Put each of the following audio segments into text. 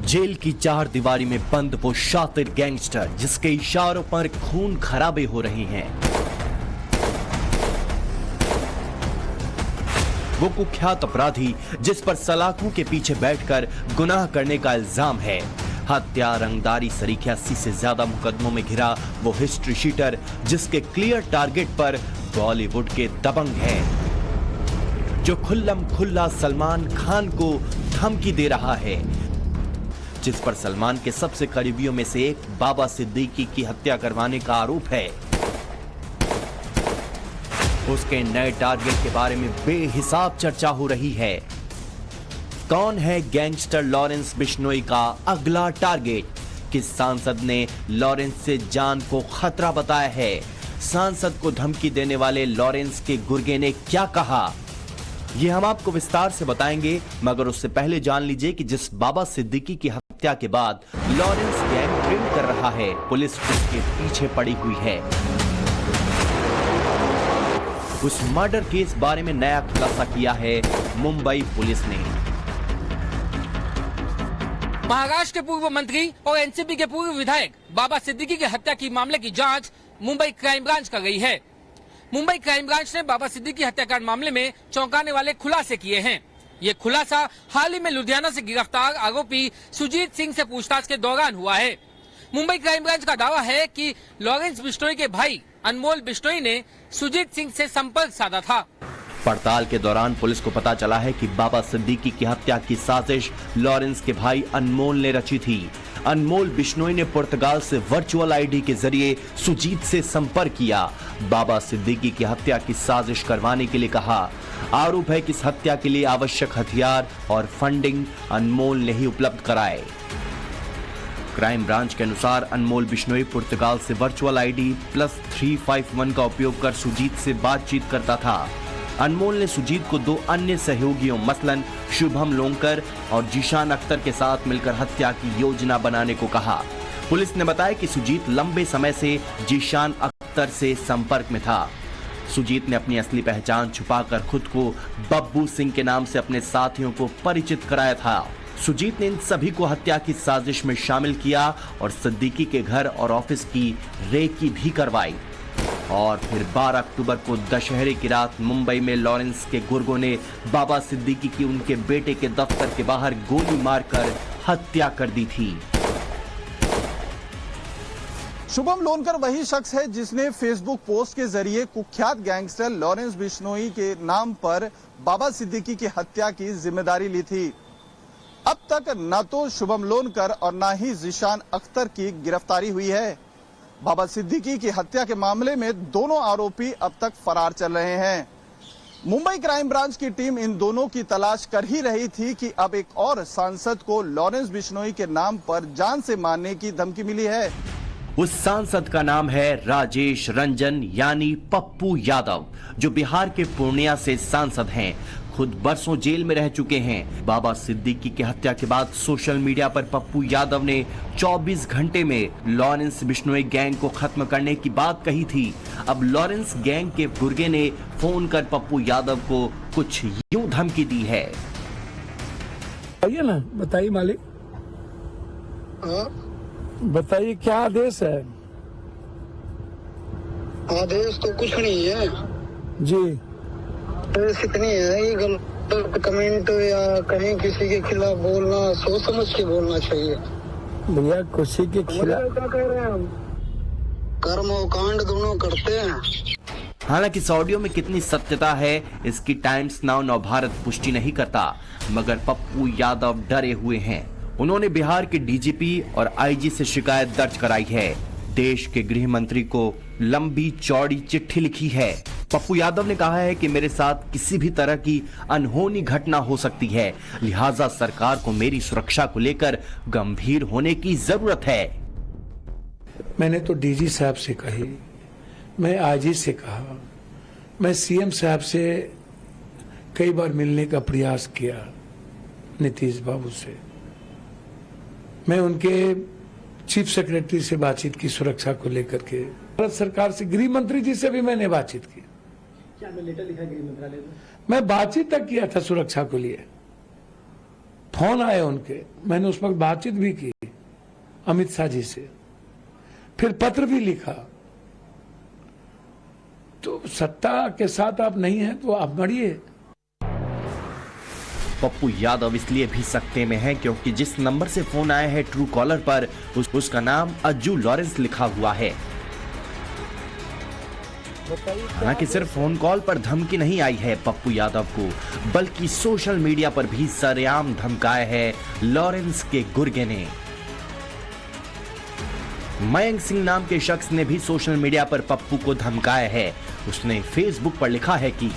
Jail की चार दीवारी में बंद वो शातिर गैंगस्टर जिसके इशारों पर खून खराबे हो रही हैं। वो कुख्यात अपराधी जिस पर सलाखों के पीछे बैठकर गुनाह करने का इल्जाम है। हत्या, रंगदारी सरीखे 80 से ज्यादा मुकदमों में घिरा वो हिस्ट्री शीटर जिसके क्लियर टारगेट पर बॉलीवुड के दबंग हैं, जो खुल्लम खुल्ला सलमान खान को धमकी दे रहा है, जिस पर सलमान के सबसे करीबियों में से एक बाबा सिद्दीकी की हत्या करवाने का आरोप है। उसके नए टारगेट के बारे में बेहिसाब चर्चा हो रही है। कौन है गैंगस्टर लॉरेंस बिश्नोई का अगला टारगेट? किस सांसद ने लॉरेंस से जान को खतरा बताया है? सांसद को धमकी देने वाले लॉरेंस के गुर्गे ने क्या कहा? ये हम आपको विस्तार से बताएंगे, मगर उससे पहले जान लीजिए कि जिस बाबा सिद्दीकी की हत्या के बाद लॉरेंस गैंग ट्रेन कर रहा है, पुलिस उसके पीछे पड़ी हुई है। उस मर्डर केस बारे में नया खुलासा किया है मुंबई पुलिस ने। महाराष्ट्र के पूर्व मंत्री और एनसीपी के पूर्व विधायक बाबा सिद्दीकी की हत्या की मामले की जांच मुंबई क्राइम ब्रांच कर रही है। मुंबई क्राइम ब्रांच ने बाबा सिद्दीकी हत्याकांड मामले में चौंकाने वाले खुलासे किए हैं। ये खुलासा हाल ही में लुधियाना से गिरफ्तार आरोपी सुजीत सिंह से पूछताछ के दौरान हुआ है। मुंबई क्राइम ब्रांच का दावा है कि लॉरेंस बिश्नोई के भाई अनमोल बिश्नोई ने सुजीत सिंह से संपर्क साधा था। पड़ताल के दौरान पुलिस को पता चला है कि बाबा सिद्दीकी की हत्या की साजिश लॉरेंस के भाई अनमोल ने रची थी। अनमोल बिश्नोई ने पुर्तगाल से वर्चुअल आईडी के जरिए सुजीत से संपर्क किया, बाबा सिद्दीकी की हत्या की साजिश करवाने के लिए कहा। आरोप है कि इस हत्या के लिए आवश्यक हथियार और फंडिंग अनमोल ने ही उपलब्ध कराए। क्राइम ब्रांच के अनुसार अनमोल बिश्नोई पुर्तगाल से वर्चुअल आईडी +351 का उपयोग कर सुजीत से बातचीत करता था। अनमोल ने सुजीत को दो अन्य सहयोगियों मसलन शुभम लोंकर और जीशान अख्तर के साथ मिलकर हत्या की योजना बनाने को कहा। पुलिस ने बताया कि सुजीत लंबे समय से जीशान अख्तर से संपर्क में था। सुजीत ने अपनी असली पहचान छुपाकर खुद को बब्बू सिंह के नाम से अपने साथियों को परिचित कराया था। सुजीत ने इन सभी को हत्या की साजिश में शामिल किया और सिद्दीकी के घर और ऑफिस की रेकी भी करवाई। और फिर 12 अक्टूबर को दशहरे की रात मुंबई में लॉरेंस के गुर्गों ने बाबा सिद्दीकी की उनके बेटे के दफ्तर के बाहर गोली मारकर हत्या कर दी थी। शुभम लोनकर वही शख्स है जिसने फेसबुक पोस्ट के जरिए कुख्यात गैंगस्टर लॉरेंस बिश्नोई के नाम पर बाबा सिद्दीकी की हत्या की जिम्मेदारी ली थी। अब तक न तो शुभम लोनकर और न ही जीशान अख्तर की गिरफ्तारी हुई है। बाबा सिद्दीकी की हत्या के मामले में दोनों आरोपी अब तक फरार चल रहे हैं। मुंबई क्राइम ब्रांच की टीम इन दोनों की तलाश कर ही रही थी कि अब एक और सांसद को लॉरेंस बिश्नोई के नाम पर जान से मारने की धमकी मिली है। उस सांसद का नाम है राजेश रंजन यानी पप्पू यादव, जो बिहार के पूर्णिया से सांसद हैं। खुद बरसों जेल में रह चुके हैं। बाबा सिद्दीकी की हत्या के बाद सोशल मीडिया पर पप्पू यादव ने 24 घंटे में लॉरेंस बिश्नोई गैंग को खत्म करने की बात कही थी। अब लॉरेंस गैंग के गुर्गे ने फोन कर पप्पू यादव को कुछ यूं धमकी दी है। बताइए ना, बताइए मालिक। बताइए क्या आदेश है? आदेश तो कुछ नहीं है जी। कितनी है ये गलत कमेंट या कहीं किसी के खिलाफ बोलना सोच समझ के बोलना चाहिए भैया। किसी के खिलाफ क्या कह रहे हैं हम? कर्म और कांड दोनों करते हैं। हालांकि इस ऑडियो में कितनी सत्यता है इसकी टाइम्स नाउ नवभारत पुष्टि नहीं करता, मगर पप्पू यादव डरे हुए हैं। उन्होंने बिहार के डीजीपी और आईजी से शिकायत दर्ज कराई है। देश के गृह मंत्री को लंबी चौड़ी चिट्ठी लिखी है। पप्पू यादव ने कहा है कि मेरे साथ किसी भी तरह की अनहोनी घटना हो सकती है, लिहाजा सरकार को मेरी सुरक्षा को लेकर गंभीर होने की जरूरत है। मैंने तो डीजी साहब से कही, मैं आईजी से कहा, मैं सीएम साहब से कई बार मिलने का प्रयास किया, नीतीश बाबू से। मैं उनके चीफ सेक्रेटरी से बातचीत की सुरक्षा को लेकर के। भारत सरकार से गृह मंत्री जी से भी मैंने बातचीत की। क्या लेटर लिखा गृह मंत्रालय में? मैं बातचीत तक किया था सुरक्षा को लिए। फोन आए उनके, मैंने उस वक्त बातचीत भी की अमित शाह जी से, फिर पत्र भी लिखा। तो सत्ता के साथ आप नहीं हैं तो आप मरिए। पप्पू यादव इसलिए भी सकते में है क्योंकि जिस नंबर से फोन आया है ट्रू कॉलर पर उसका नाम अज्जू लॉरेंस लिखा हुआ है। हालांकि सिर्फ फोन कॉल पर धमकी नहीं आई है पप्पू यादव को, बल्कि सोशल मीडिया पर भी सरेआम धमकाया है लॉरेंस के गुर्गे ने। मयंक सिंह नाम के शख्स ने भी सोशल मीडिया पर पप्पू को धमकाया है। उसने फेसबुक पर लिखा है कि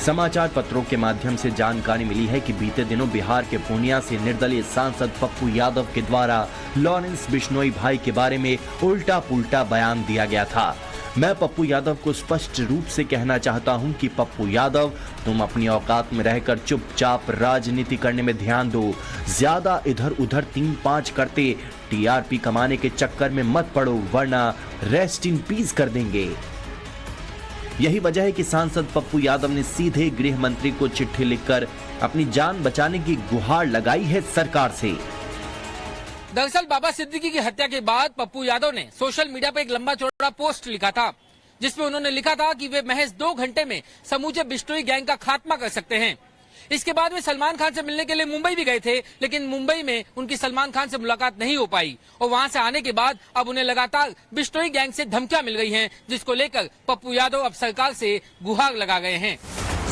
समाचार पत्रों के माध्यम से जानकारी मिली है कि बीते दिनों बिहार के पूर्णिया से निर्दलीय सांसद पप्पू यादव के द्वारा लॉरेंस बिश्नोई भाई के बारे में उल्टा पुल्टा बयान दिया गया था। मैं पप्पू यादव को स्पष्ट रूप से कहना चाहता हूं कि पप्पू यादव, तुम अपनी औकात में रहकर चुपचाप राजनीति करने में ध्यान दो। ज्यादा इधर उधर 3-5 करते टीआरपी कमाने के चक्कर में मत पड़ो, वरना रेस्ट इन पीस कर देंगे। यही वजह है कि सांसद पप्पू यादव ने सीधे गृह मंत्री को चिट्ठी लिखकर अपनी जान बचाने की गुहार लगाई है सरकार से। दरअसल बाबा सिद्दीकी की हत्या के बाद पप्पू यादव ने सोशल मीडिया पर एक लंबा चौड़ा पोस्ट लिखा था, जिसमें उन्होंने लिखा था कि वे महज 2 घंटे में समूचे बिश्नोई गैंग का खात्मा कर सकते हैं। इसके बाद वे सलमान खान से मिलने के लिए मुंबई भी गए थे, लेकिन मुंबई में उनकी सलमान खान से मुलाकात नहीं हो पाई और वहां से आने के बाद अब उन्हें लगातार बिश्नोई गैंग से धमकियां मिल गई हैं, जिसको लेकर पप्पू यादव अब सरकार से गुहार लगा गए हैं।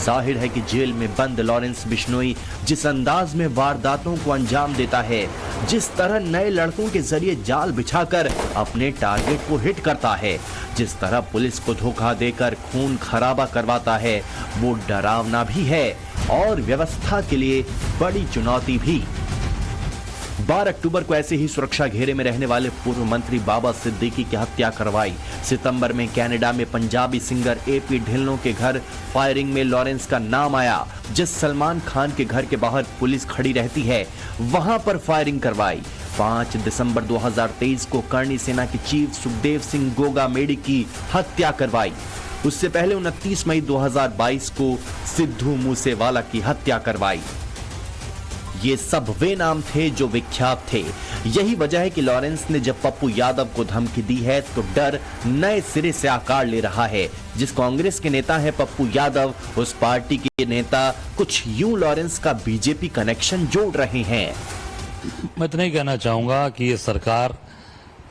जाहिर है कि जेल में बंद लॉरेंस बिश्नोई जिस अंदाज में वारदातों को अंजाम देता है, जिस तरह नए लड़कों के जरिए जाल बिछाकर अपने टारगेट को हिट करता है, जिस तरह पुलिस को धोखा देकर खून खराबा करवाता है, वो डरावना भी है और व्यवस्था के लिए बड़ी चुनौती भी। 12 अक्टूबर को ऐसे ही सुरक्षा घेरे में रहने वाले पूर्व मंत्री बाबा सिद्दीकी की हत्या करवाई। सितंबर में कनाडा में पंजाबी सिंगर एपी ढिल्लों के घर फायरिंग में लॉरेंस का नाम आया। जिस सलमान खान के घर के बाहर पुलिस खड़ी रहती है, वहां पर फायरिंग करवाई। 5 दिसंबर 2023 को करनी सेना के चीफ सुखदेव सिंह गोगा मेडी की हत्या करवाई। उससे पहले 29 मई 2022 को सिद्धू मूसेवाला की हत्या करवाई। ये सब वे नाम थे जो विख्यात थे। यही वजह है कि लॉरेंस ने जब पप्पू यादव को धमकी दी है तो डर नए सिरे से आकार ले रहा है। जिस कांग्रेस के नेता है पप्पू यादव, उस पार्टी के नेता कुछ यूं लॉरेंस का बीजेपी कनेक्शन जोड़ रहे हैं। मैं इतना ही कहना चाहूंगा कि ये सरकार,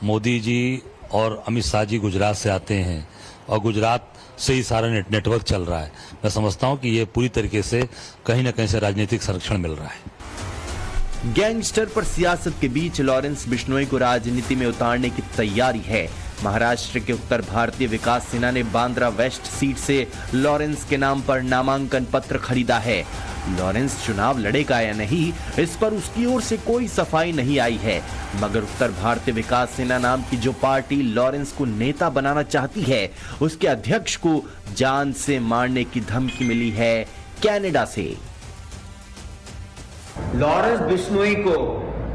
मोदी जी और अमित शाह जी गुजरात से आते हैं और गुजरात से ही सारा नेटवर्क चल रहा है। मैं समझता हूं कि ये पूरी तरीके से कहीं न कहीं से राजनीतिक संरक्षण मिल रहा है। गैंगस्टर पर सियासत के बीच लॉरेंस बिश्नोई को राजनीति में उतारने की तैयारी है। महाराष्ट्र के उत्तर भारतीय विकास सेना ने बांद्रा वेस्ट सीट से लॉरेंस के नाम पर नामांकन पत्र खरीदा है। लॉरेंस चुनाव लड़ेगा या नहीं, इस पर उसकी ओर से कोई सफाई नहीं आई है, मगर उत्तर भारतीय विकास सेना नाम की जो पार्टी लॉरेंस को नेता बनाना चाहती है, उसके अध्यक्ष को जान से मारने की धमकी मिली है कनाडा से। लॉरेंस बिश्नोई को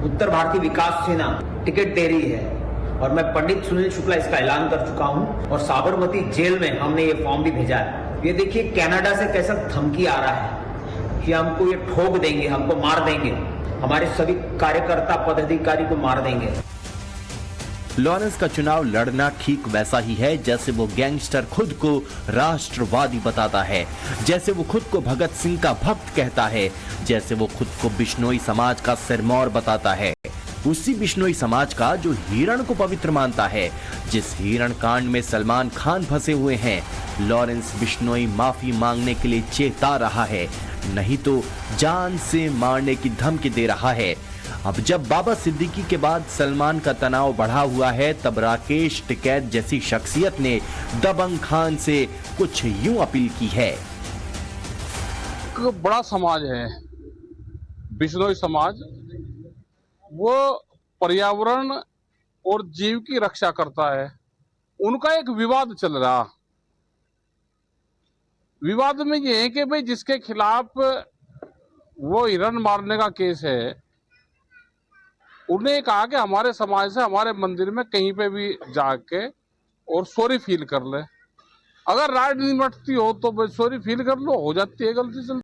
उत्तर भारतीय विकास सेना टिकट दे रही है और मैं पंडित सुनील शुक्ला इसका ऐलान कर चुका हूं और साबरमती जेल में हमने ये फॉर्म भी भेजा है। ये देखिए कनाडा से कैसा धमकी आ रहा है कि हमको ये ठोक देंगे, हमको मार देंगे, हमारे सभी कार्यकर्ता पदाधिकारी को मार देंगे। लॉरेंस का चुनाव लड़ना ठीक वैसा ही है जैसे वो गैंगस्टर खुद को राष्ट्रवादी बताता है, जैसे वो खुद को भगत सिंह का भक्त कहता है, जैसे वो खुद को बिश्नोई समाज का सिरमौर बताता है। उसी बिश्नोई समाज का जो हिरण को पवित्र मानता है। जिस हिरण कांड में सलमान खान फंसे हुए हैं, लॉरेंस बिश्नोई माफी मांगने के लिए चेता रहा है, नहीं तो जान से मारने की धमकी दे रहा है। अब जब बाबा सिद्दीकी के बाद सलमान का तनाव बढ़ा हुआ है, तब राकेश टिकैत जैसी शख्सियत ने दबंग खान से कुछ यूं अपील की है। एक बड़ा समाज है बिश्नोई समाज, वो पर्यावरण और जीव की रक्षा करता है। उनका एक विवाद चल रहा, विवाद में ये है कि भाई जिसके खिलाफ वो हिरण मारने का केस है, उन्हें कहा कि हमारे समाज से हमारे मंदिर में कहीं पे भी जाके और सॉरी फील कर ले। अगर राय निमटती हो तो सॉरी फील कर लो, हो जाती है गलती से।